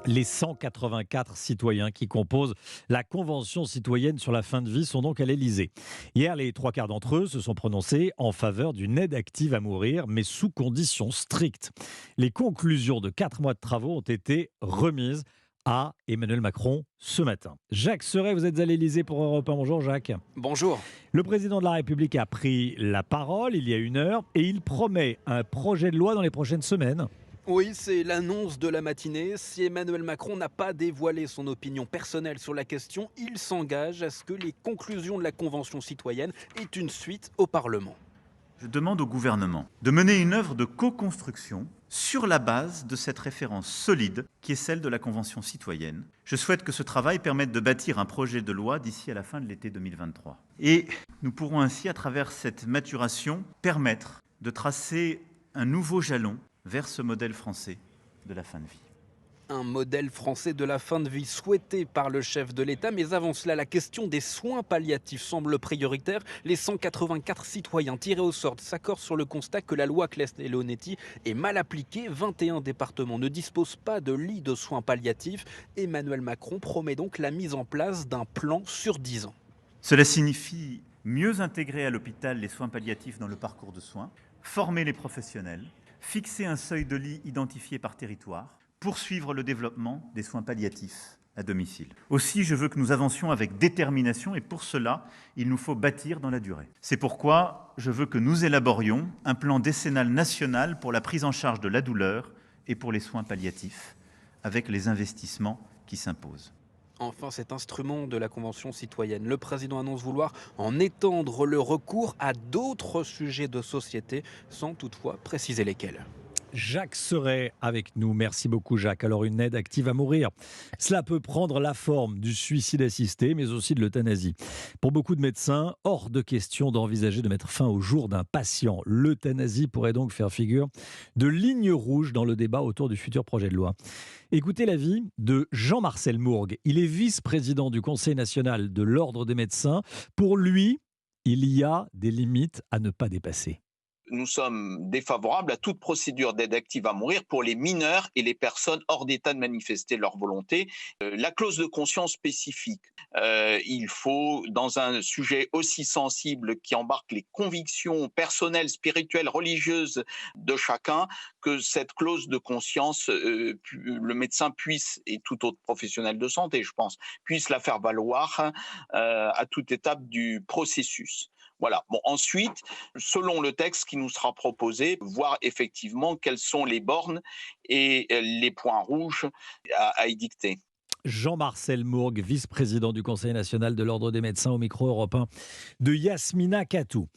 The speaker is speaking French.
Les 184 citoyens qui composent la Convention citoyenne sur la fin de vie sont donc à l'Élysée. Hier, les trois quarts d'entre eux se sont prononcés en faveur d'une aide active à mourir, mais sous conditions strictes. Les conclusions de 4 mois de travaux ont été remises à Emmanuel Macron ce matin. Jacques Serret, vous êtes à l'Élysée pour Europe 1. Bonjour Jacques. Bonjour. Le président de la République a pris la parole il y a une heure et il promet un projet de loi dans les prochaines semaines. Oui, c'est l'annonce de la matinée. Si Emmanuel Macron n'a pas dévoilé son opinion personnelle sur la question, il s'engage à ce que les conclusions de la Convention citoyenne aient une suite au Parlement. Je demande au gouvernement de mener une œuvre de co-construction sur la base de cette référence solide qui est celle de la Convention citoyenne. Je souhaite que ce travail permette de bâtir un projet de loi d'ici à la fin de l'été 2023. Et nous pourrons ainsi, à travers cette maturation, permettre de tracer un nouveau jalon vers ce modèle français de la fin de vie. Un modèle français de la fin de vie souhaité par le chef de l'État, mais avant cela, la question des soins palliatifs semble prioritaire. Les 184 citoyens tirés au sort s'accordent sur le constat que la loi Claes-Leonetti est mal appliquée. 21 départements ne disposent pas de lits de soins palliatifs. Emmanuel Macron promet donc la mise en place d'un plan sur 10 ans. Cela signifie mieux intégrer à l'hôpital les soins palliatifs dans le parcours de soins, former les professionnels, fixer un seuil de lits identifié par territoire, poursuivre le développement des soins palliatifs à domicile. Aussi, je veux que nous avancions avec détermination et pour cela, il nous faut bâtir dans la durée. C'est pourquoi je veux que nous élaborions un plan décennal national pour la prise en charge de la douleur et pour les soins palliatifs, avec les investissements qui s'imposent. Enfin, cet instrument de la Convention citoyenne, le président annonce vouloir en étendre le recours à d'autres sujets de société, sans toutefois préciser lesquels. Jacques Serret avec nous. Merci beaucoup Jacques. Alors une aide active à mourir, cela peut prendre la forme du suicide assisté, mais aussi de l'euthanasie. Pour beaucoup de médecins, hors de question d'envisager de mettre fin au jour d'un patient. L'euthanasie pourrait donc faire figure de ligne rouge dans le débat autour du futur projet de loi. Écoutez l'avis de Jean-Marcel Mourgue. Il est vice-président du Conseil national de l'Ordre des médecins. Pour lui, il y a des limites à ne pas dépasser. Nous sommes défavorables à toute procédure d'aide active à mourir pour les mineurs et les personnes hors d'état de manifester leur volonté. La clause de conscience spécifique, il faut, dans un sujet aussi sensible qui embarque les convictions personnelles, spirituelles, religieuses de chacun, que cette clause de conscience, le médecin puisse, et tout autre professionnel de santé, je pense, puisse la faire valoir à toute étape du processus. Voilà. Bon, ensuite, selon le texte qui nous sera proposé, voir effectivement quelles sont les bornes et les points rouges à édicter. Jean-Marcel Mourgue, vice-président du Conseil national de l'Ordre des médecins au micro Europe 1 de Yasmina Katou.